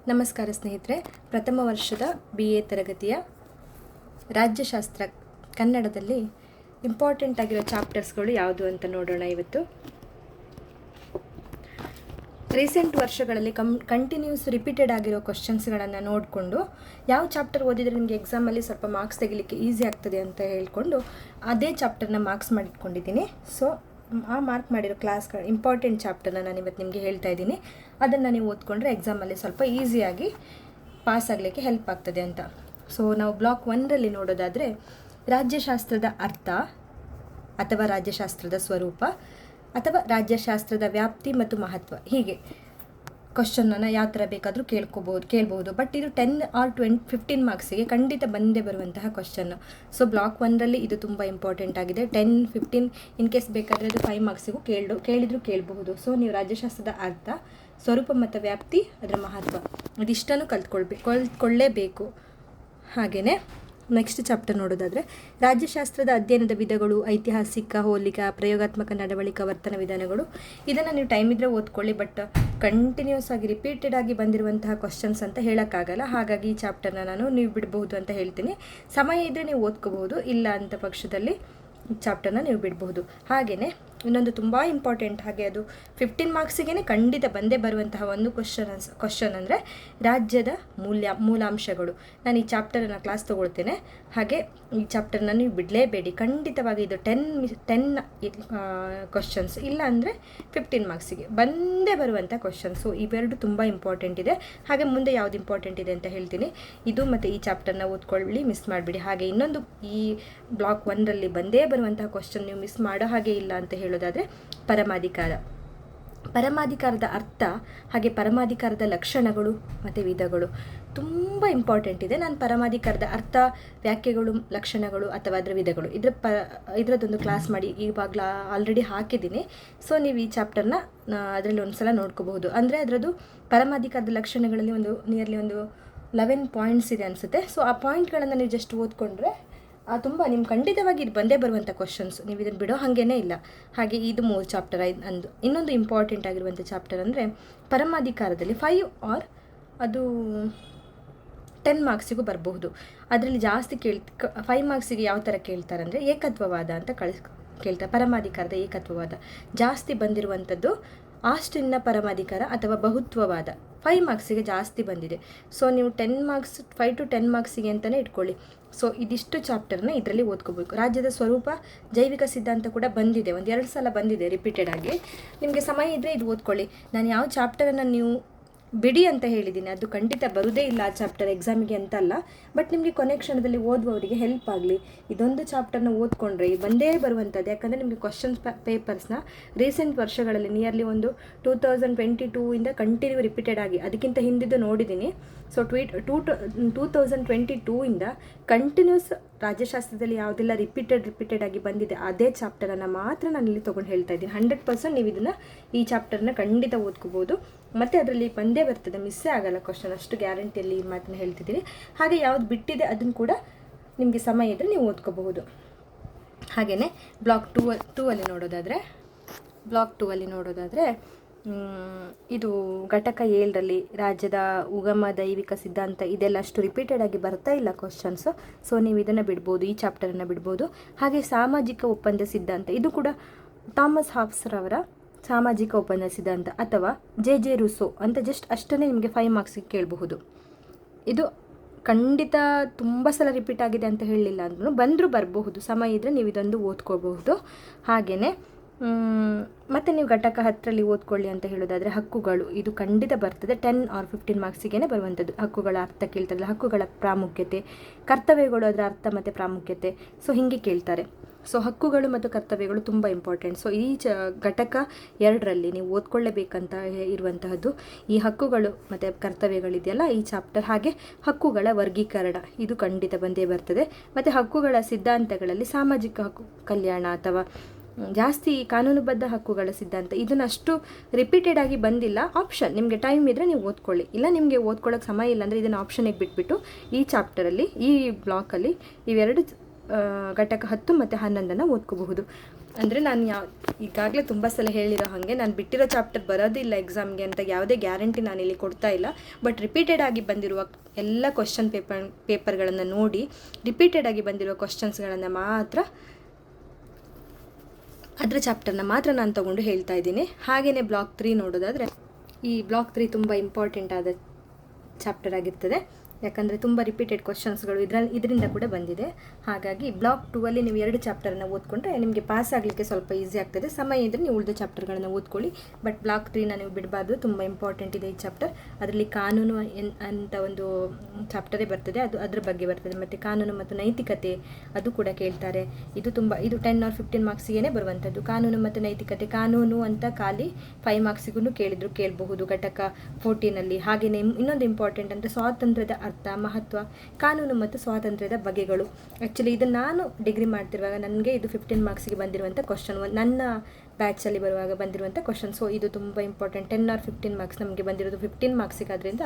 ನಮಸ್ಕಾರ ಸ್ನೇಹಿತರೆ, ಪ್ರಥಮ ವರ್ಷದ BA ತರಗತಿಯ ರಾಜ್ಯಶಾಸ್ತ್ರ ಕನ್ನಡದಲ್ಲಿ ಇಂಪಾರ್ಟೆಂಟ್ ಆಗಿರೋ ಚಾಪ್ಟರ್ಸ್ಗಳು ಯಾವುದು ಅಂತ ನೋಡೋಣ. ಇವತ್ತು ರೀಸೆಂಟ್ ವರ್ಷಗಳಲ್ಲಿ ಕಂಟಿನ್ಯೂಸ್ ರಿಪೀಟೆಡ್ ಆಗಿರೋ ಕ್ವಶನ್ಸ್ಗಳನ್ನು ನೋಡಿಕೊಂಡು ಯಾವ ಚಾಪ್ಟರ್ ಓದಿದರೆ ನಿಮಗೆ ಎಕ್ಸಾಮಲ್ಲಿ ಸ್ವಲ್ಪ ಮಾರ್ಕ್ಸ್ ತೆಗಿಲಿಕ್ಕೆ ಈಸಿ ಆಗ್ತದೆ ಅಂತ ಹೇಳ್ಕೊಂಡು ಅದೇ ಚಾಪ್ಟರ್ನ ಮಾರ್ಕ್ಸ್ ಮಾಡಿಟ್ಕೊಂಡಿದ್ದೀನಿ. ಸೊ ಆ ಮಾರ್ಕ್ ಮಾಡಿರೋ ಕ್ಲಾಸ್ಗಳು ಇಂಪಾರ್ಟೆಂಟ್ ಚಾಪ್ಟರ್ನ ನಾನು ಇವತ್ತು ನಿಮಗೆ ಹೇಳ್ತಾ ಇದ್ದೀನಿ. ಅದನ್ನು ನೀವು ಓದ್ಕೊಂಡ್ರೆ ಎಕ್ಸಾಮಲ್ಲಿ ಸ್ವಲ್ಪ ಈಸಿಯಾಗಿ ಪಾಸ್ ಆಗಲಿಕ್ಕೆ ಹೆಲ್ಪ್ ಆಗ್ತದೆ ಅಂತ. ಸೊ ನಾವು ಬ್ಲಾಕ್ 1ರಲ್ಲಿ ನೋಡೋದಾದರೆ ರಾಜ್ಯಶಾಸ್ತ್ರದ ಅರ್ಥ ಅಥವಾ ರಾಜ್ಯಶಾಸ್ತ್ರದ ಸ್ವರೂಪ ಅಥವಾ ರಾಜ್ಯಶಾಸ್ತ್ರದ ವ್ಯಾಪ್ತಿ ಮತ್ತು ಮಹತ್ವ, ಹೀಗೆ ಕ್ವಶನನ್ನು ಯಾವ ಥರ ಬೇಕಾದರೂ ಕೇಳ್ಬೋದು. ಬಟ್ ಇದು 10 ಆರ್ 15 ಮಾರ್ಕ್ಸಿಗೆ ಖಂಡಿತ ಬಂದೇ ಬರುವಂತಹ ಕ್ವಶನ್ನು. ಸೊ ಬ್ಲಾಕ್ 1ರಲ್ಲಿ ಇದು ತುಂಬ ಇಂಪಾರ್ಟೆಂಟ್ ಆಗಿದೆ. 10, 15 ಇನ್ ಕೇಸ್ ಬೇಕಾದರೆ ಅದು 5 ಮಾರ್ಕ್ಸಿಗೂ ಕೇಳಿದರೂ ಕೇಳಬಹುದು. ಸೊ ನೀವು ರಾಜ್ಯಶಾಸ್ತ್ರದ ಅರ್ಥ, ಸ್ವರೂಪ ಮತ್ತು ವ್ಯಾಪ್ತಿ, ಅದರ ಮಹತ್ವ ಇದಿಷ್ಟನ್ನು ಕಲ್ತ್ಕೊಳ್ಳೇಬೇಕು. ಹಾಗೆಯೇ ನೆಕ್ಸ್ಟ್ ಚಾಪ್ಟರ್ ನೋಡೋದಾದರೆ ರಾಜ್ಯಶಾಸ್ತ್ರದ ಅಧ್ಯಯನದ ವಿಧಗಳು, ಐತಿಹಾಸಿಕ, ಹೋಲಿಕಾ, ಪ್ರಯೋಗಾತ್ಮಕ ನಡವಳಿಕಾ ವರ್ತನ ವಿಧಾನಗಳು. ಇದನ್ನು ನೀವು ಟೈಮ್ ಇದ್ದರೆ ಓದ್ಕೊಳ್ಳಿ, ಬಟ್ ಕಂಟಿನ್ಯೂಸ್ ಆಗಿ ರಿಪೀಟೆಡ್ ಆಗಿ ಬಂದಿರುವಂತಹ ಕ್ವಶನ್ಸ್ ಅಂತ ಹೇಳೋಕ್ಕಾಗಲ್ಲ. ಹಾಗಾಗಿ ಈ ಚಾಪ್ಟರ್ನ ನೀವು ಬಿಡಬಹುದು ಅಂತ ಹೇಳ್ತೀನಿ. ಸಮಯ ಇದ್ದರೆ ನೀವು ಓದ್ಕೋಬಹುದು, ಇಲ್ಲ ಅಂತ ಪಕ್ಷದಲ್ಲಿ ಚಾಪ್ಟರ್ನ ನೀವು ಬಿಡಬಹುದು. ಹಾಗೆಯೇ ಇನ್ನೊಂದು ತುಂಬ ಇಂಪಾರ್ಟೆಂಟ್, ಹಾಗೆ ಅದು 15 ಮಾರ್ಕ್ಸಿಗೆ ಖಂಡಿತ ಬಂದೇ ಬರುವಂತಹ ಒಂದು ಕ್ವಶನ್ ಅಂದರೆ ರಾಜ್ಯದ ಮೂಲಾಂಶಗಳು. ನಾನು ಈ ಚಾಪ್ಟರನ್ನು ಕ್ಲಾಸ್ ತೊಗೊಳ್ತೇನೆ, ಹಾಗೆ ಈ ಚಾಪ್ಟರ್ನ ನೀವು ಬಿಡಲೇಬೇಡಿ. ಖಂಡಿತವಾಗಿ ಇದು 10 ಕ್ವಶನ್ಸ್, ಇಲ್ಲ ಅಂದರೆ 15 ಮಾರ್ಕ್ಸಿಗೆ ಬಂದೇ ಬರುವಂಥ ಕ್ವಶನ್ಸು. ಇವೆರಡು ತುಂಬ ಇಂಪಾರ್ಟೆಂಟ್ ಇದೆ. ಹಾಗೆ ಮುಂದೆ ಯಾವುದು ಇಂಪಾರ್ಟೆಂಟ್ ಇದೆ ಅಂತ ಹೇಳ್ತೀನಿ. ಇದು ಮತ್ತು ಈ ಚಾಪ್ಟರ್ನ ಓದ್ಕೊಳ್ಳಿ, ಮಿಸ್ ಮಾಡಿಬಿಡಿ. ಹಾಗೆ ಇನ್ನೊಂದು, ಈ ಬ್ಲಾಕ್ 1ರಲ್ಲಿ ಬಂದೇ ಬರುವಂತಹ ಕ್ವಶನ್ ನೀವು ಮಿಸ್ ಮಾಡೋ ಹಾಗೆ ಇಲ್ಲ ಅಂತ ಹೇಳೋದಾದರೆ ಪರಮಾಧಿಕಾರದ ಅರ್ಥ, ಹಾಗೆ ಪರಮಾಧಿಕಾರದ ಲಕ್ಷಣಗಳು ಮತ್ತು ವಿಧಗಳು ತುಂಬ ಇಂಪಾರ್ಟೆಂಟ್ ಇದೆ. ನಾನು ಪರಮಾಧಿಕಾರದ ಅರ್ಥ, ವ್ಯಾಖ್ಯೆಗಳು, ಲಕ್ಷಣಗಳು ಅಥವಾ ಅದರ ವಿಧಗಳು ಇದರದ್ದೊಂದು ಕ್ಲಾಸ್ ಮಾಡಿ ಇವಾಗಲೂ ಆಲ್ರೆಡಿ ಹಾಕಿದ್ದೀನಿ. ಸೊ ನೀವು ಈ ಚಾಪ್ಟರ್ನ ಅದರಲ್ಲಿ ಒಂದು ಸಲ ನೋಡ್ಕೋಬಹುದು. ಅಂದರೆ ಅದರದ್ದು ಪರಮಾಧಿಕಾರದ ಲಕ್ಷಣಗಳಲ್ಲಿ ನಿಯರ್ಲಿ 11 ಪಾಯಿಂಟ್ಸ್ ಇದೆ ಅನಿಸುತ್ತೆ. ಸೊ ಆ ಪಾಯಿಂಟ್ಗಳನ್ನು ನೀವು ಜಸ್ಟ್ ಓದ್ಕೊಂಡ್ರೆ ತುಂಬ ನಿಮ್ಗೆ ಖಂಡಿತವಾಗಿ ಇದು ಬಂದೇ ಬರುವಂಥ ಕ್ವಶನ್ಸ್, ನೀವು ಇದನ್ನು ಬಿಡೋ ಹಾಗೇ ಇಲ್ಲ. ಹಾಗೆ ಇದು 3 ಚಾಪ್ಟರ್. ಇನ್ನೊಂದು ಇಂಪಾರ್ಟೆಂಟ್ ಆಗಿರುವಂಥ ಚಾಪ್ಟರ್ ಅಂದರೆ ಪರಮಾಧಿಕಾರದಲ್ಲಿ 5 ಆರ್ ಅದು 10 ಮಾರ್ಕ್ಸಿಗೂ ಬರಬಹುದು. ಅದರಲ್ಲಿ ಜಾಸ್ತಿ 5 ಮಾರ್ಕ್ಸಿಗೆ ಯಾವ ಥರ ಕೇಳ್ತಾರೆ ಅಂದರೆ ಏಕತ್ವವಾದ ಅಂತ ಕೇಳ್ತಾರೆ. ಪರಮಾಧಿಕಾರದ ಏಕತ್ವವಾದ ಜಾಸ್ತಿ ಬಂದಿರುವಂಥದ್ದು ಆಸ್ಟಿನ್ನ ಪರಮಾಧಿಕಾರ ಅಥವಾ ಬಹುತ್ವವಾದ 5 ಮಾರ್ಕ್ಸಿಗೆ ಜಾಸ್ತಿ ಬಂದಿದೆ. ಸೊ ನೀವು 10 ಮಾರ್ಕ್ಸ್ 5 to 10 ಮಾರ್ಕ್ಸಿಗೆ ಅಂತಲೇ ಇಟ್ಕೊಳ್ಳಿ. ಸೊ ಇದಿಷ್ಟು ಚಾಪ್ಟರ್ನ ಇದರಲ್ಲಿ ಓದ್ಕೋಬೇಕು. ರಾಜ್ಯದ ಸ್ವರೂಪ, ಜೈವಿಕ ಸಿದ್ಧಾಂತ ಕೂಡ ಬಂದಿದೆ, 1-2 ಸಲ ಬಂದಿದೆ ರಿಪೀಟೆಡ್ ಆಗಿ. ನಿಮಗೆ ಸಮಯ ಇದ್ದರೆ ಇದು ಓದ್ಕೊಳ್ಳಿ. ನಾನು ಯಾವ ಚಾಪ್ಟರನ್ನು ನೀವು ಬಿಡಿ ಅಂತ ಹೇಳಿದ್ದೀನಿ, ಅದು ಖಂಡಿತ ಬರುವುದೇ ಇಲ್ಲ ಆ ಚಾಪ್ಟರ್ ಎಕ್ಸಾಮಿಗೆ ಅಂತಲ್ಲ, ಬಟ್ ನಿಮಗೆ ಕೊನೆ ಕ್ಷಣದಲ್ಲಿ ಓದುವವರಿಗೆ ಹೆಲ್ಪ್ ಆಗಲಿ. ಇದೊಂದು ಚಾಪ್ಟರ್ನ ಓದ್ಕೊಂಡ್ರೆ ಬಂದೇ ಬರುವಂಥದ್ದು. ಯಾಕಂದರೆ ನಿಮಗೆ ಕ್ವಶನ್ಸ್ ಪೇಪರ್ಸ್ನ ರೀಸೆಂಟ್ ವರ್ಷಗಳಲ್ಲಿ ನಿಯರ್ಲಿ 2022 ಇಂದ ಕಂಟಿನ್ಯೂ ರಿಪೀಟೆಡ್ ಆಗಿ, ಅದಕ್ಕಿಂತ ಹಿಂದಿದ್ದು ನೋಡಿದ್ದೀನಿ. ಸೊ 2022 ಇಂದ ಕಂಟಿನ್ಯೂಸ್ ರಾಜ್ಯಶಾಸ್ತ್ರದಲ್ಲಿ ಯಾವುದೆಲ್ಲ ರಿಪೀಟೆಡ್ ಆಗಿ ಬಂದಿದೆ ಅದೇ ಚಾಪ್ಟರನ್ನು ಮಾತ್ರ ನಾನು ಇಲ್ಲಿ ತೊಗೊಂಡು ಹೇಳ್ತಾ ಇದ್ದೀನಿ. 100% ನೀವು ಇದನ್ನು, ಈ ಚಾಪ್ಟರ್ನ ಖಂಡಿತ ಓದ್ಕೋಬೋದು. ಮತ್ತು ಅದರಲ್ಲಿ ಬಂದೇ ಬರ್ತದೆ, ಮಿಸ್ಸೇ ಆಗಲ್ಲ ಕ್ವಶನ್, ಅಷ್ಟು ಗ್ಯಾರಂಟಿಯಲ್ಲಿ ಈ ಮಾತನ್ನು ಹೇಳ್ತಿದ್ದೀನಿ. ಹಾಗೆ ಯಾವುದು ಬಿಟ್ಟಿದೆ ಅದನ್ನು ಕೂಡ ನಿಮಗೆ ಸಮಯ ಇದ್ದರೆ ನೀವು ಓದ್ಕೋಬಹುದು. ಹಾಗೆಯೇ ಬ್ಲಾಕ್ 2ಅಲ್ಲಿ ನೋಡೋದಾದರೆ ಇದು ಘಟಕ 7ರಲ್ಲಿ ರಾಜ್ಯದ ಉಗಮ, ದೈವಿಕ ಸಿದ್ಧಾಂತ ಇದೆಲ್ಲ ಅಷ್ಟು ರಿಪೀಟೆಡ್ ಆಗಿ ಬರ್ತಾ ಇಲ್ಲ ಕ್ವಶನ್ಸು. ಸೊ ನೀವು ಇದನ್ನು ಬಿಡ್ಬೋದು, ಈ ಚಾಪ್ಟರನ್ನು ಬಿಡ್ಬೋದು. ಹಾಗೆ ಸಾಮಾಜಿಕ ಒಪ್ಪಂದ ಸಿದ್ಧಾಂತ, ಇದು ಕೂಡ ಥಾಮಸ್ ಹಾಬ್ಸ್ ರವರ ಸಾಮಾಜಿಕ ಒಪ್ಪಂದ ಸಿದ್ಧಾಂತ ಅಥವಾ ಜೆ ರೂಸೋ ಅಂತ ಜಸ್ಟ್ ಅಷ್ಟನ್ನೇ ನಿಮಗೆ 5 ಮಾರ್ಕ್ಸಿಗೆ ಕೇಳಬಹುದು. ಇದು ಖಂಡಿತ ತುಂಬ ಸಲ ರಿಪೀಟ್ ಆಗಿದೆ ಅಂತ ಹೇಳಲಿಲ್ಲ ಅಂದ್ರೂ ಬರಬಹುದು. ಸಮಯ ಇದ್ದರೆ ನೀವು ಇದೊಂದು ಓದ್ಕೋಬಹುದು. ಹಾಗೆಯೇ ಮತ್ತು ನೀವು ಘಟಕ 10ರಲ್ಲಿ ಓದ್ಕೊಳ್ಳಿ ಅಂತ ಹೇಳೋದಾದರೆ ಹಕ್ಕುಗಳು, ಇದು ಖಂಡಿತ ಬರ್ತದೆ. 10 ಆರ್ 15 ಮಾರ್ಕ್ಸಿಗೆ ಬರುವಂಥದ್ದು. ಹಕ್ಕುಗಳ ಅರ್ಥ ಕೇಳ್ತಾರಲ್ಲ, ಹಕ್ಕುಗಳ ಪ್ರಾಮುಖ್ಯತೆ, ಕರ್ತವ್ಯಗಳು, ಅದರ ಅರ್ಥ ಮತ್ತು ಪ್ರಾಮುಖ್ಯತೆ, ಸೊ ಹೀಗೆ ಕೇಳ್ತಾರೆ. ಸೊ ಹಕ್ಕುಗಳು ಮತ್ತು ಕರ್ತವ್ಯಗಳು ತುಂಬ ಇಂಪಾರ್ಟೆಂಟ್. ಸೊ ಈ ಘಟಕ 2ರಲ್ಲಿ ನೀವು ಓದ್ಕೊಳ್ಳೇಬೇಕಂತ ಇರುವಂತಹದ್ದು ಈ ಹಕ್ಕುಗಳು ಮತ್ತು ಕರ್ತವ್ಯಗಳಿದೆಯಲ್ಲ, ಈ ಚಾಪ್ಟರ್. ಹಾಗೆ ಹಕ್ಕುಗಳ ವರ್ಗೀಕರಣ, ಇದು ಖಂಡಿತ ಬಂದೇ ಬರ್ತದೆ. ಮತ್ತು ಹಕ್ಕುಗಳ ಸಿದ್ಧಾಂತಗಳಲ್ಲಿ ಸಾಮಾಜಿಕ ಹಕ್ಕು, ಕಲ್ಯಾಣ ಅಥವಾ ಜಾಸ್ತಿ ಕಾನೂನುಬದ್ಧ ಹಕ್ಕುಗಳ ಸಿದ್ಧಾಂತ, ಇದನ್ನು ಅಷ್ಟು ರಿಪೀಟೆಡ್ ಆಗಿ ಬಂದಿಲ್ಲ. ಆಪ್ಷನ್, ನಿಮಗೆ ಟೈಮ್ ಇದ್ದರೆ ನೀವು ಓದ್ಕೊಳ್ಳಿ, ಇಲ್ಲ ನಿಮಗೆ ಓದ್ಕೊಳ್ಳೋಕ್ಕೆ ಸಮಯ ಇಲ್ಲ ಅಂದರೆ ಇದನ್ನು ಆಪ್ಷನಿಗೆ ಬಿಟ್ಬಿಟ್ಟು ಈ ಚಾಪ್ಟರಲ್ಲಿ, ಈ ಬ್ಲಾಕಲ್ಲಿ ಇವೆರಡು ಘಟಕ 10 ಮತ್ತು 11 ಓದ್ಕೋಬಹುದು. ಅಂದರೆ ನಾನು ಈಗಾಗಲೇ ತುಂಬ ಸಲ ಹೇಳಿರೋ ಹಾಗೆ ನಾನು ಬಿಟ್ಟಿರೋ ಚಾಪ್ಟರ್ ಬರೋದಿಲ್ಲ ಎಕ್ಸಾಮ್ಗೆ ಅಂತ ಯಾವುದೇ ಗ್ಯಾರಂಟಿ ನಾನಿಲ್ಲಿ ಕೊಡ್ತಾ ಇಲ್ಲ. ಬಟ್ ರಿಪೀಟೆಡ್ ಆಗಿ ಬಂದಿರುವ ಎಲ್ಲ ಕ್ವಶನ್ ಪೇಪರ್ಗಳನ್ನು ನೋಡಿ ರಿಪೀಟೆಡ್ ಆಗಿ ಬಂದಿರುವ ಕ್ವಶನ್ಸ್ಗಳನ್ನು ಮಾತ್ರ ಅದರ ಚಾಪ್ಟರ್ನ ಮಾತ್ರ ನಾನು ತೊಗೊಂಡು ಹೇಳ್ತಾ ಇದ್ದೀನಿ. ಹಾಗೆಯೇ ಬ್ಲಾಕ್ 3 ನೋಡೋದಾದರೆ ಈ ಬ್ಲಾಕ್ 3 ತುಂಬ ಇಂಪಾರ್ಟೆಂಟ್ ಆದ ಚಾಪ್ಟರ್ ಆಗಿರ್ತದೆ. ಯಾಕಂದರೆ ತುಂಬ ರಿಪೀಟೆಡ್ ಕ್ವಶನ್ಸ್ಗಳು ಇದರಿಂದ ಕೂಡ ಬಂದಿದೆ. ಹಾಗಾಗಿ ಬ್ಲಾಕ್ 2 ನೀವು 2 ಚಾಪ್ಟರನ್ನು ಓದ್ಕೊಂಡ್ರೆ ನಿಮಗೆ ಪಾಸ್ ಆಗಲಿಕ್ಕೆ ಸ್ವಲ್ಪ ಈಸಿ ಆಗ್ತದೆ. ಸಮಯ ಇದ್ದರೆ ನೀವು ಉಳಿದ ಚಾಪ್ಟರ್ಗಳನ್ನು ಓದ್ಕೊಳ್ಳಿ. ಬಟ್ ಬ್ಲಾಕ್ 3ನ ನೀವು ಬಿಡಬಾರ್ದು, ತುಂಬ ಇಂಪಾರ್ಟೆಂಟ್ ಇದೆ ಈ ಚಾಪ್ಟರ್. ಅದರಲ್ಲಿ ಕಾನೂನು ಅಂತ ಒಂದು ಚಾಪ್ಟರೇ ಬರ್ತದೆ, ಅದ್ರ ಬಗ್ಗೆ ಬರ್ತದೆ. ಮತ್ತು ಕಾನೂನು ಮತ್ತು ನೈತಿಕತೆ ಅದು ಕೂಡ ಕೇಳ್ತಾರೆ. ಇದು 10 or 15 ಮಾರ್ಕ್ಸಿಗೇ ಬರುವಂಥದ್ದು. ಕಾನೂನು ಮತ್ತು ನೈತಿಕತೆ, ಕಾನೂನು ಅಂತ ಖಾಲಿ 5 ಮಾರ್ಕ್ಸಿಗೂ ಕೇಳಬಹುದು ಘಟಕ 14ನಲ್ಲಿ. ಹಾಗೆಯೇ ಇನ್ನೊಂದು ಇಂಪಾರ್ಟೆಂಟ್ ಅಂದರೆ ಸ್ವಾತಂತ್ರ್ಯದ ಅರ್ಥ, ಮಹತ್ವ, ಕಾನೂನು ಮತ್ತು ಸ್ವಾತಂತ್ರ್ಯದ ಬಗೆಗಳು. ಆ್ಯಕ್ಚುಲಿ ಇದನ್ನು ನಾನು ಡಿಗ್ರಿ ಮಾಡ್ತಿರುವಾಗ ನನಗೆ ಇದು 15 ಮಾರ್ಕ್ಸಿಗೆ ಬಂದಿರುವಂಥ ಕ್ವಶನ್, ನನ್ನ ಬ್ಯಾಚಲ್ಲಿ ಬರುವಾಗ ಬಂದಿರುವಂಥ ಕ್ವಶನ್. ಸೊ ಇದು ತುಂಬ ಇಂಪಾರ್ಟೆಂಟ್. 10 or 15 ಮಾರ್ಕ್ಸ್ ನಮಗೆ ಬಂದಿರೋದು 15 ಮಾರ್ಕ್ಸಿಗಾದ್ರಿಂದ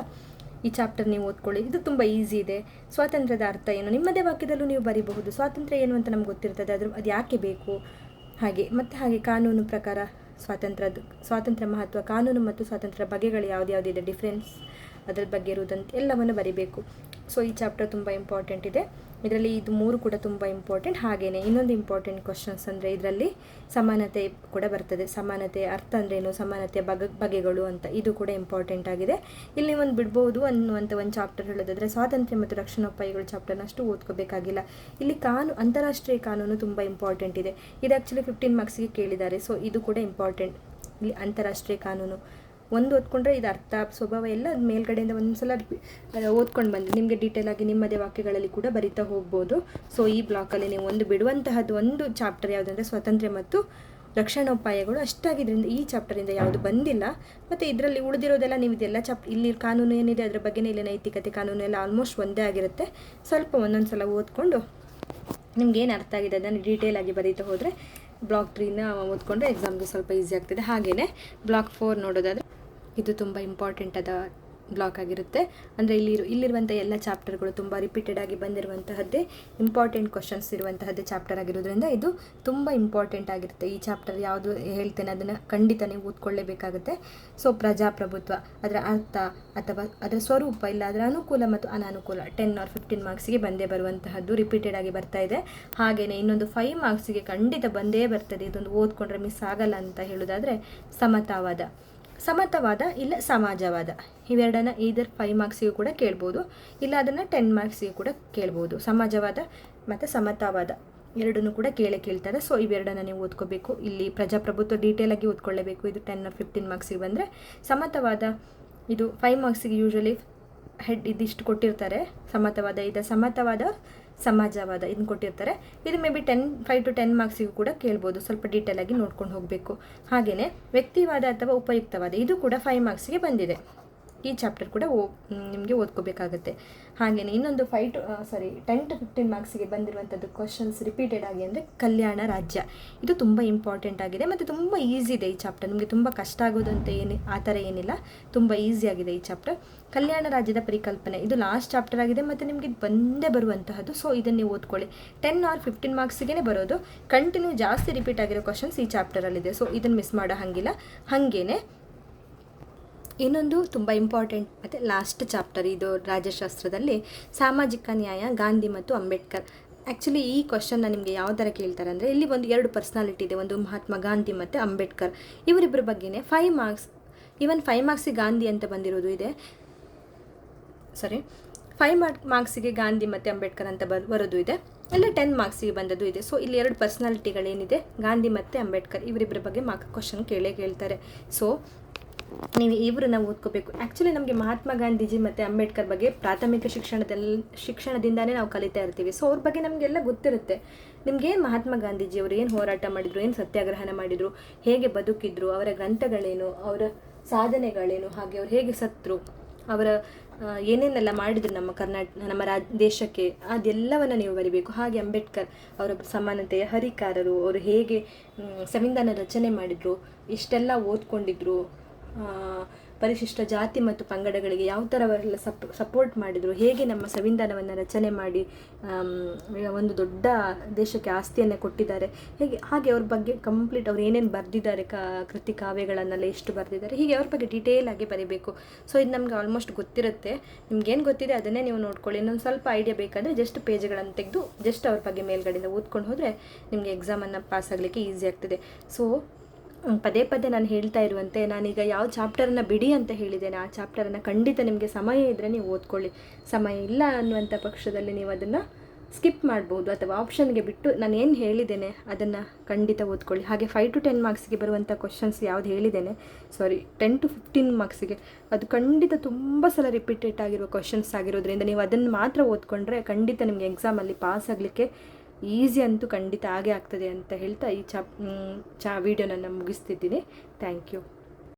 ಈ ಚಾಪ್ಟರ್ ನೀವು ಓದ್ಕೊಳ್ಳಿ. ಇದು ತುಂಬ ಈಸಿ ಇದೆ. ಸ್ವಾತಂತ್ರ್ಯದ ಅರ್ಥ ಏನು, ನಿಮ್ಮದೇ ವಾಕ್ಯದಲ್ಲೂ ನೀವು ಬರೀಬಹುದು. ಸ್ವಾತಂತ್ರ್ಯ ಏನು ಅಂತ ನಮ್ಗೆ ಗೊತ್ತಿರ್ತದೆ, ಅದು ಯಾಕೆ ಬೇಕು, ಹಾಗೆ ಕಾನೂನು ಪ್ರಕಾರ ಸ್ವಾತಂತ್ರ್ಯ ಮಹತ್ವ, ಕಾನೂನು ಮತ್ತು ಸ್ವಾತಂತ್ರ್ಯ ಬಗೆಗಳು ಯಾವುದಿದೆ, ಡಿಫ್ರೆನ್ಸ್ ಅದರ ಬಗ್ಗೆ ಇರುವುದಂತ ಎಲ್ಲವನ್ನು ಬರೀಬೇಕು. ಸೊ ಈ ಚಾಪ್ಟರ್ ತುಂಬ ಇಂಪಾರ್ಟೆಂಟ್ ಇದೆ. ಇದರಲ್ಲಿ ಇದು 3 ಕೂಡ ತುಂಬ ಇಂಪಾರ್ಟೆಂಟ್. ಹಾಗೆಯೇ ಇನ್ನೊಂದು ಇಂಪಾರ್ಟೆಂಟ್ ಕ್ವಶನ್ಸ್ ಅಂದರೆ ಇದರಲ್ಲಿ ಸಮಾನತೆ ಕೂಡ ಬರ್ತದೆ. ಸಮಾನತೆ ಅರ್ಥ ಅಂದ್ರೇನು, ಸಮಾನತೆಯ ಬಗೆಗಳು ಅಂತ, ಇದು ಕೂಡ ಇಂಪಾರ್ಟೆಂಟ್ ಆಗಿದೆ. ಇಲ್ಲಿ ಒಂದು ಬಿಡ್ಬೋದು ಅನ್ನುವಂಥ ಒಂದು ಚಾಪ್ಟರ್ ಹೇಳೋದಾದರೆ ಸ್ವಾತಂತ್ರ್ಯ ಮತ್ತು ರಕ್ಷಣೋಪಾಯಗಳು ಚಾಪ್ಟರ್ನ ಅಷ್ಟು ಓದ್ಕೋಬೇಕಾಗಿಲ್ಲ. ಇಲ್ಲಿ ಅಂತಾರಾಷ್ಟ್ರೀಯ ಕಾನೂನು ತುಂಬ ಇಂಪಾರ್ಟೆಂಟ್ ಇದೆ. ಇದು ಆ್ಯಕ್ಚುಲಿ 15 ಮಾರ್ಕ್ಸಿಗೆ ಕೇಳಿದ್ದಾರೆ. ಸೊ ಇದು ಕೂಡ ಇಂಪಾರ್ಟೆಂಟ್. ಇಲ್ಲಿ ಅಂತಾರಾಷ್ಟ್ರೀಯ ಕಾನೂನು ಒಂದು ಓದ್ಕೊಂಡ್ರೆ ಇದು ಅರ್ಥ, ಸ್ವಭಾವ ಎಲ್ಲ ಮೇಲ್ಗಡೆಯಿಂದ ಒಂದ್ಸಲ ಓದ್ಕೊಂಡು ಬಂದು ನಿಮಗೆ ಡೀಟೇಲ್ ಆಗಿ ನಿಮ್ಮದೇ ವಾಕ್ಯಗಳಲ್ಲಿ ಕೂಡ ಬರಿತಾ ಹೋಗ್ಬೋದು. ಸೊ ಈ ಬ್ಲಾಕಲ್ಲಿ ನೀವು ಬಿಡುವಂತಹದ್ದು ಒಂದು ಚಾಪ್ಟರ್ ಯಾವುದಂದರೆ ಸ್ವಾತಂತ್ರ್ಯ ಮತ್ತು ರಕ್ಷಣೋಪಾಯಗಳು. ಅಷ್ಟಾಗಿದ್ದರಿಂದ ಈ ಚಾಪ್ಟರಿಂದ ಯಾವುದು ಬಂದಿಲ್ಲ. ಮತ್ತು ಇದರಲ್ಲಿ ಉಳಿದಿರೋದೆಲ್ಲ ನೀವು ಇದೆಲ್ಲ ಇಲ್ಲಿ ಕಾನೂನು ಏನಿದೆ ಅದರ ಬಗ್ಗೆನೇ, ಇಲ್ಲಿ ನೈತಿಕತೆ, ಕಾನೂನು ಎಲ್ಲ ಆಲ್ಮೋಸ್ಟ್ ಒಂದೇ ಆಗಿರುತ್ತೆ. ಸ್ವಲ್ಪ ಒಂದೊಂದು ಸಲ ಓದ್ಕೊಂಡು ನಿಮ್ಗೇನು ಅರ್ಥ ಆಗಿದೆ ಅದನ್ನು ಡೀಟೇಲ್ ಆಗಿ ಬರೀತಾ ಹೋದರೆ ಬ್ಲಾಕ್ 3ನ ಓದ್ಕೊಂಡ್ರೆ ಎಕ್ಸಾಮ್ಗೆ ಸ್ವಲ್ಪ ಈಸಿ ಆಗ್ತದೆ. ಹಾಗೆಯೇ ಬ್ಲಾಕ್ 4 ನೋಡೋದಾದರೆ ಇದು ತುಂಬ ಇಂಪಾರ್ಟೆಂಟ್ ಆದ ಬ್ಲಾಕ್ ಆಗಿರುತ್ತೆ. ಅಂದರೆ ಇಲ್ಲಿರುವಂಥ ಎಲ್ಲ ಚಾಪ್ಟರ್ಗಳು ತುಂಬ ರಿಪೀಟೆಡ್ ಆಗಿ ಬಂದಿರುವಂತಹದ್ದೇ, ಇಂಪಾರ್ಟೆಂಟ್ ಕ್ವಶನ್ಸ್ ಇರುವಂತಹದ್ದೇ ಚಾಪ್ಟರ್ ಆಗಿರೋದ್ರಿಂದ ಇದು ತುಂಬ ಇಂಪಾರ್ಟೆಂಟ್ ಆಗಿರುತ್ತೆ. ಈ ಚಾಪ್ಟರ್ ಯಾವುದು ಹೇಳ್ತೇನೆ ಅದನ್ನು ಖಂಡಿತ ನೀವು ಓದ್ಕೊಳ್ಳೇಬೇಕಾಗುತ್ತೆ. ಸೊ ಪ್ರಜಾಪ್ರಭುತ್ವ, ಅದರ ಅರ್ಥ ಅಥವಾ ಅದರ ಸ್ವರೂಪ, ಇಲ್ಲ ಅದರ ಅನುಕೂಲ ಮತ್ತು ಅನಾನುಕೂಲ 10 or 15 ಮಾರ್ಕ್ಸಿಗೆ ಬಂದೇ ಬರುವಂತಹದ್ದು, ರಿಪೀಟೆಡ್ ಆಗಿ ಬರ್ತಾ ಇದೆ. ಹಾಗೆಯೇ ಇನ್ನೊಂದು 5 ಮಾರ್ಕ್ಸಿಗೆ ಖಂಡಿತ ಬಂದೇ ಬರ್ತದೆ, ಇದೊಂದು ಓದ್ಕೊಂಡ್ರೆ ಮಿಸ್ ಆಗಲ್ಲ ಅಂತ ಹೇಳೋದಾದರೆ ಸಮತಾವಾದ ಇಲ್ಲ ಸಮಾಜವಾದ, ಇವೆರಡನ್ನ ಈದರ್ 5 ಮಾರ್ಕ್ಸಿಗೂ ಕೂಡ ಕೇಳ್ಬೋದು, ಇಲ್ಲ ಅದನ್ನು 10 ಮಾರ್ಕ್ಸಿಗೂ ಕೂಡ ಕೇಳ್ಬೋದು. ಸಮಾಜವಾದ ಮತ್ತು ಸಮತಾವಾದ ಎರಡನ್ನೂ ಕೂಡ ಕೇಳ್ತಾರೆ. ಸೊ ಇವೆರಡನ್ನ ನೀವು ಓದ್ಕೋಬೇಕು. ಇಲ್ಲಿ ಪ್ರಜಾಪ್ರಭುತ್ವ ಡೀಟೇಲಾಗಿ ಓದ್ಕೊಳ್ಳೇಬೇಕು. ಇದು 10 or 15 ಮಾರ್ಕ್ಸಿಗೆ ಬಂದರೆ, ಸಮತಾವಾದ ಇದು 5 ಮಾರ್ಕ್ಸಿಗೆ ಯೂಶ್ವಲಿ ಇದಿಷ್ಟು ಕೊಟ್ಟಿರ್ತಾರೆ. ಸಮತಾವಾದ ಸಮಾಜವಾದ ಇದನ್ನು ಕೊಟ್ಟಿರ್ತಾರೆ. ಇದು ಮೇ ಬಿ 5 to 10 ಮಾರ್ಕ್ಸಿಗೂ ಕೂಡ ಕೇಳ್ಬೋದು. ಸ್ವಲ್ಪ ಡೀಟೇಲಾಗಿ ನೋಡ್ಕೊಂಡು ಹೋಗಬೇಕು. ಹಾಗೆಯೇ ವ್ಯಕ್ತಿವಾದ ಅಥವಾ ಉಪಯುಕ್ತವಾದ ಇದು ಕೂಡ 5 ಮಾರ್ಕ್ಸಿಗೆ ಬಂದಿದೆ. ಈ ಚಾಪ್ಟರ್ ಕೂಡ ನಿಮಗೆ ಓದ್ಕೋಬೇಕಾಗುತ್ತೆ. ಹಾಗೆಯೇ ಇನ್ನೊಂದು 10 to 15 ಮಾರ್ಕ್ಸಿಗೆ ಬಂದಿರುವಂಥದ್ದು ಕ್ವಶನ್ಸ್ ರಿಪೀಟೆಡ್ ಆಗಿ ಅಂದರೆ ಕಲ್ಯಾಣ ರಾಜ್ಯ. ಇದು ತುಂಬ ಇಂಪಾರ್ಟೆಂಟ್ ಆಗಿದೆ ಮತ್ತು ತುಂಬ ಈಸಿ ಇದೆ ಈ ಚಾಪ್ಟರ್. ನಿಮಗೆ ತುಂಬ ಕಷ್ಟ ಆಗೋದಂತ ಆ ಥರ ಏನಿಲ್ಲ, ತುಂಬ ಈಸಿಯಾಗಿದೆ ಈ ಚಾಪ್ಟರ್. ಕಲ್ಯಾಣ ರಾಜ್ಯದ ಪರಿಕಲ್ಪನೆ ಇದು ಲಾಸ್ಟ್ ಚಾಪ್ಟರ್ ಆಗಿದೆ ಮತ್ತು ನಿಮಗೆ ಬಂದೇ ಬರುವಂತಹದ್ದು. ಸೊ ಇದನ್ನು ನೀವು ಓದ್ಕೊಳ್ಳಿ. 10 or 15 ಮಾರ್ಕ್ಸಿಗೆ ಬರೋದು. ಕಂಟಿನ್ಯೂ ಜಾಸ್ತಿ ರಿಪೀಟ್ ಆಗಿರೋ ಕ್ವಶನ್ಸ್ ಈ ಚಾಪ್ಟರಲ್ಲಿದೆ. ಸೊ ಇದನ್ನು ಮಿಸ್ ಮಾಡೋ ಹಾಗಿಲ್ಲ. ಹಾಗೇನೆ ಇನ್ನೊಂದು ತುಂಬ ಇಂಪಾರ್ಟೆಂಟ್ ಮತ್ತು ಲಾಸ್ಟ್ ಚಾಪ್ಟರ್ ಇದು ರಾಜ್ಯಶಾಸ್ತ್ರದಲ್ಲಿ ಸಾಮಾಜಿಕ ನ್ಯಾಯ, ಗಾಂಧಿ ಮತ್ತು ಅಂಬೇಡ್ಕರ್. ಆ್ಯಕ್ಚುಲಿ ಈ ಕ್ವಶನ್ನ ನಿಮಗೆ ಯಾವ ಥರ ಕೇಳ್ತಾರೆ ಅಂದರೆ, ಇಲ್ಲಿ ಒಂದು 2 ಪರ್ಸ್ನಾಲಿಟಿ ಇದೆ, ಒಂದು ಮಹಾತ್ಮ ಗಾಂಧಿ ಮತ್ತು ಅಂಬೇಡ್ಕರ್. ಇವರಿಬ್ಬರ ಬಗ್ಗೆನೇ 5 ಮಾರ್ಕ್ಸ್, ಈವನ್ 5 ಮಾರ್ಕ್ಸಿಗೆ ಗಾಂಧಿ ಅಂತ ಬಂದಿರೋದು ಇದೆ. 5 ಮಾರ್ಕ್ಸಿಗೆ ಗಾಂಧಿ ಮತ್ತು ಅಂಬೇಡ್ಕರ್ ಅಂತ ಬರೋದು ಇದೆ. ಇಲ್ಲ 10 ಮಾರ್ಕ್ಸಿಗೆ ಬಂದದ್ದು ಇದೆ. ಸೊ ಇಲ್ಲಿ 2 ಪರ್ಸ್ನಾಲಿಟಿಗಳೇನಿದೆ, ಗಾಂಧಿ ಮತ್ತು ಅಂಬೇಡ್ಕರ್, ಇವರಿಬ್ಬರ ಬಗ್ಗೆ ಕ್ವಶನ್ ಕೇಳ್ತಾರೆ. ಸೊ ನೀವು ಇವ್ರನ್ನ ಓದ್ಕೋಬೇಕು. ಆ್ಯಕ್ಚುಲಿ ನಮಗೆ ಮಹಾತ್ಮ ಗಾಂಧೀಜಿ ಮತ್ತು ಅಂಬೇಡ್ಕರ್ ಬಗ್ಗೆ ಪ್ರಾಥಮಿಕ ಶಿಕ್ಷಣದಿಂದಾನೇ ನಾವು ಕಲಿತಾ ಇರ್ತೀವಿ. ಸೊ ಅವ್ರ ಬಗ್ಗೆ ನಮಗೆಲ್ಲ ಗೊತ್ತಿರುತ್ತೆ. ನಿಮಗೇನು ಮಹಾತ್ಮ ಗಾಂಧೀಜಿ ಅವರು ಏನು ಹೋರಾಟ ಮಾಡಿದರು, ಏನು ಸತ್ಯಾಗ್ರಹಣ ಮಾಡಿದರು, ಹೇಗೆ ಬದುಕಿದ್ರು, ಅವರ ಗ್ರಂಥಗಳೇನು, ಅವರ ಸಾಧನೆಗಳೇನು, ಹಾಗೆ ಅವ್ರು ಹೇಗೆ ಸತ್ತರು, ಅವರ ಏನೇನೆಲ್ಲ ಮಾಡಿದ್ರು ನಮ್ಮ ದೇಶಕ್ಕೆ, ಅದೆಲ್ಲವನ್ನು ನೀವು ಬರಿಬೇಕು. ಹಾಗೆ ಅಂಬೇಡ್ಕರ್ ಅವರ ಸಮಾನತೆಯ ಹರಿಕಾರರು, ಅವರು ಹೇಗೆ ಸಂವಿಧಾನ ರಚನೆ ಮಾಡಿದರು, ಇಷ್ಟೆಲ್ಲ ಓದ್ಕೊಂಡಿದ್ರು, ಪರಿಶಿಷ್ಟ ಜಾತಿ ಮತ್ತು ಪಂಗಡಗಳಿಗೆ ಯಾವ ಥರ ಅವರೆಲ್ಲ ಸಪೋರ್ಟ್ ಮಾಡಿದರು, ಹೇಗೆ ನಮ್ಮ ಸಂವಿಧಾನವನ್ನು ರಚನೆ ಮಾಡಿ ಒಂದು ದೊಡ್ಡ ದೇಶಕ್ಕೆ ಆಸ್ತಿಯನ್ನು ಕೊಟ್ಟಿದ್ದಾರೆ, ಹಾಗೆ ಅವ್ರ ಬಗ್ಗೆ ಕಂಪ್ಲೀಟ್ ಅವ್ರು ಏನೇನು ಬರೆದಿದ್ದಾರೆ, ಕೃತಿ ಕಾವ್ಯಗಳನ್ನೆಲ್ಲ ಎಷ್ಟು ಬರೆದಿದ್ದಾರೆ, ಹೀಗೆ ಅವ್ರ ಬಗ್ಗೆ ಡೀಟೇಲ್ ಆಗಿ ಬರೀಬೇಕು. ಸೊ ಇದು ನಮ್ಗೆ ಆಲ್ಮೋಸ್ಟ್ ಗೊತ್ತಿರುತ್ತೆ, ನಿಮ್ಗೇನು ಗೊತ್ತಿದೆ ಅದನ್ನೇ ನೀವು ನೋಡ್ಕೊಳ್ಳಿ. ಇನ್ನೊಂದು ಸ್ವಲ್ಪ ಐಡಿಯಾ ಬೇಕಾದರೆ ಜಸ್ಟ್ ಪೇಜ್ಗಳನ್ನು ತೆಗೆದು ಜಸ್ಟ್ ಅವ್ರ ಬಗ್ಗೆ ಮೇಲ್ಗಡೆಯಿಂದ ಓದ್ಕೊಂಡು ಹೋದರೆ ನಿಮಗೆ ಎಕ್ಸಾಮನ್ನು ಪಾಸ್ ಆಗಲಿಕ್ಕೆ ಈಸಿ ಆಗ್ತದೆ. ಸೊ ಪದೇ ಪದೇ ನಾನು ಹೇಳ್ತಾ ಇರುವಂತೆ, ನಾನೀಗ ಯಾವ ಚಾಪ್ಟರನ್ನು ಬಿಡಿ ಅಂತ ಹೇಳಿದ್ದೇನೆ ಆ ಚಾಪ್ಟರನ್ನು ಖಂಡಿತ ನಿಮಗೆ ಸಮಯ ಇದ್ದರೆ ನೀವು ಓದ್ಕೊಳ್ಳಿ. ಸಮಯ ಇಲ್ಲ ಅನ್ನುವಂಥ ಪಕ್ಷದಲ್ಲಿ ನೀವು ಅದನ್ನು ಸ್ಕಿಪ್ ಮಾಡ್ಬೋದು, ಅಥವಾ ಆಪ್ಷನ್ಗೆ ಬಿಟ್ಟು ನಾನು ಏನು ಹೇಳಿದ್ದೇನೆ ಅದನ್ನು ಖಂಡಿತ ಓದ್ಕೊಳ್ಳಿ. ಹಾಗೆ 5 to 10 ಮಾರ್ಕ್ಸಿಗೆ ಬರುವಂಥ ಕ್ವಶನ್ಸ್ ಯಾವ್ದು ಹೇಳಿದ್ದೇನೆ, 10 to 15 ಮಾರ್ಕ್ಸಿಗೆ ಅದು ಖಂಡಿತ ತುಂಬ ಸಲ ರಿಪೀಟೆಡ್ ಆಗಿರುವ ಕ್ವಶನ್ಸ್ ಆಗಿರೋದ್ರಿಂದ ನೀವು ಅದನ್ನು ಮಾತ್ರ ಓದ್ಕೊಂಡ್ರೆ ಖಂಡಿತ ನಿಮಗೆ ಎಕ್ಸಾಮಲ್ಲಿ ಪಾಸ್ ಆಗಲಿಕ್ಕೆ ಈಸಿ ಅಂತೂ ಖಂಡಿತ ಆಗೇ ಆಗ್ತದೆ ಅಂತ ಹೇಳ್ತಾ ಈ ವಿಡಿಯೋನ ಮುಗಿಸ್ತಿದ್ದೀನಿ. Thank you.